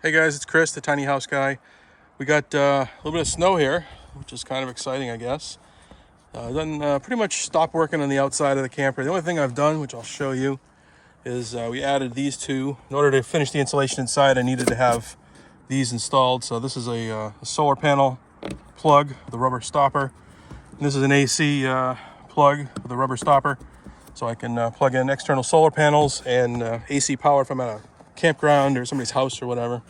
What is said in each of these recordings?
Hey guys, it's Chris, the tiny house guy. We got a little bit of snow here, which is kind of exciting, I guess. Pretty much stopped working on the outside of the camper. The only thing I've done, which I'll show you, is we added these two. In order to finish the insulation inside, I needed to have these installed. So this is a solar panel plug with a rubber stopper. And this is an AC plug with a rubber stopper. So I can plug in external solar panels and AC power from a campground or somebody's house or whatever.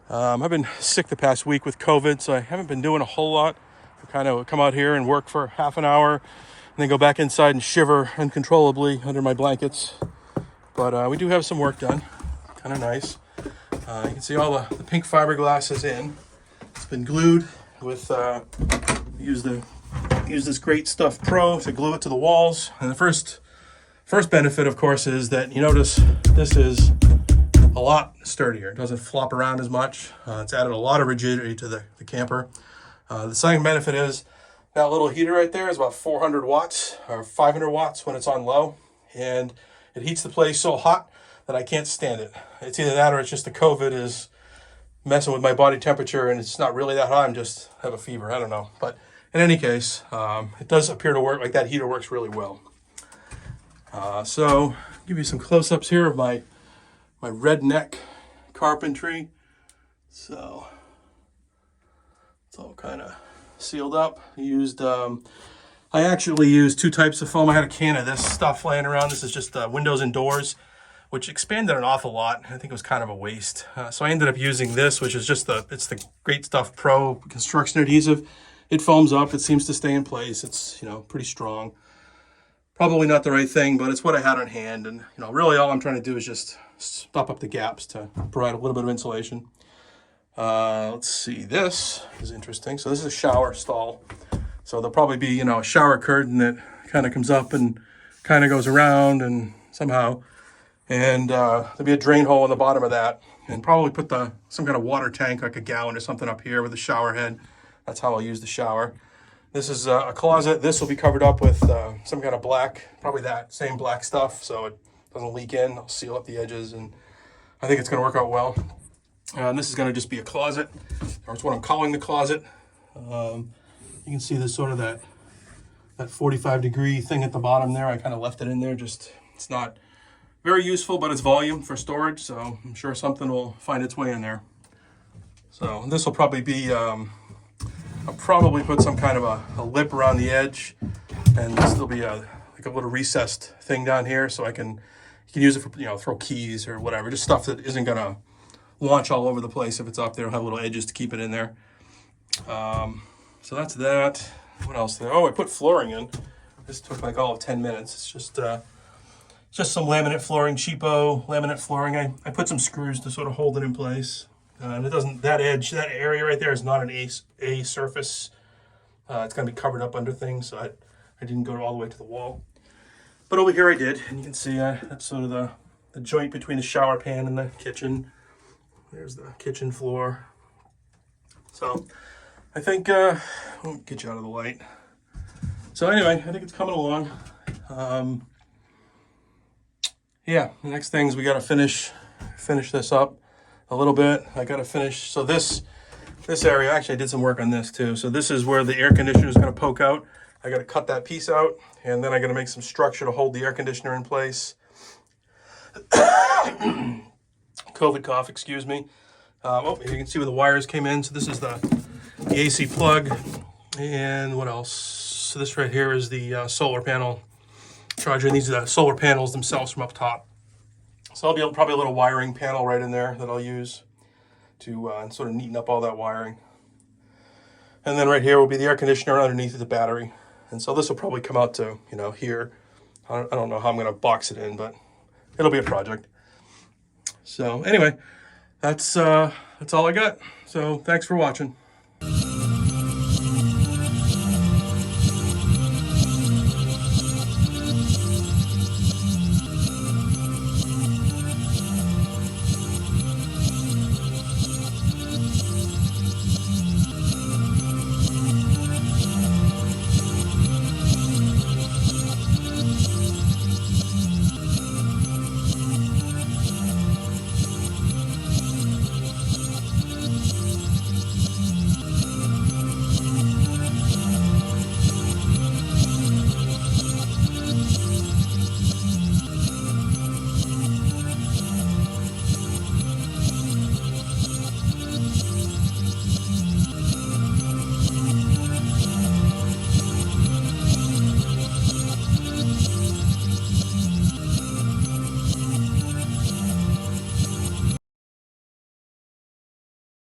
I've been sick the past week with COVID, so I haven't been doing a whole lot. I kind of come out here and work for half an hour and then go back inside and shiver uncontrollably under my blankets. But we do have some work done. Kind of nice. You can see all the pink fiberglass is in. It's been glued with, use this Great Stuff Pro to glue it to the walls. And the first benefit, of course, is that you notice this is a lot sturdier. It doesn't flop around as much. It's added a lot of rigidity to the camper. The second benefit is that little heater right there is about 400 watts or 500 watts when it's on low. And it heats the place so hot that I can't stand it. It's either that or it's just the COVID is messing with my body temperature and it's not really that hot. I'm just have a fever. I don't know. But in any case, it does appear to work. Like that heater works really well. So I'll give you some close-ups here of my redneck carpentry. So it's all kind of sealed up. I actually used two types of foam. I had a can of this stuff laying around. This is just windows and doors, which expanded an awful lot. I think it was kind of a waste. So I ended up using this, which is just it's the Great Stuff Pro construction adhesive. It foams up. It seems to stay in place. It's, pretty strong. Probably not the right thing, but it's what I had on hand. And, really all I'm trying to do is just stop up the gaps to provide a little bit of insulation. Let's see, this is interesting. So this is a shower stall. So there'll probably be, a shower curtain that kind of comes up and kind of goes around and somehow. And there'll be a drain hole in the bottom of that. And probably put some kind of water tank, like a gallon or something up here with a shower head. That's how I'll use the shower. This is a closet. This will be covered up with some kind of black, probably that same black stuff, so it doesn't leak in. I'll seal up the edges, and I think it's going to work out well. And this is going to just be a closet, or it's what I'm calling the closet. You can see this sort of that 45-degree thing at the bottom there. I kind of left it in there. Just it's not very useful, but it's volume for storage, so I'm sure something will find its way in there. So this will probably be. I'll probably put some kind of a lip around the edge, and this will be like a little recessed thing down here, so you can use it for throw keys or whatever, just stuff that isn't gonna launch all over the place if it's up there. It'll have little edges to keep it in there. So that's that. What else there? Oh, I put flooring in. This took like all of 10 minutes. It's just some laminate flooring, cheapo laminate flooring. I put some screws to sort of hold it in place. And it doesn't, that area right there is not an A surface. It's going to be covered up under things, so I didn't go all the way to the wall. But over here I did, and you can see that's sort of the joint between the shower pan and the kitchen. There's the kitchen floor. So I think, I'll get you out of the light. So anyway, I think it's coming along. Yeah, the next thing is we got to finish this up a little bit. I got to finish. So this area, actually I did some work on this too. So this is where the air conditioner is going to poke out. I got to cut that piece out, and then I got to make some structure to hold the air conditioner in place. COVID cough, excuse me. You can see where the wires came in. So this is the AC plug, and what else? So this right here is the solar panel charger, and these are the solar panels themselves from up top. So I'll be probably a little wiring panel right in there that I'll use to sort of neaten up all that wiring. And then right here will be the air conditioner underneath the battery. And so this will probably come out to, here. I don't know how I'm going to box it in, but it'll be a project. So anyway, that's all I got. So thanks for watching.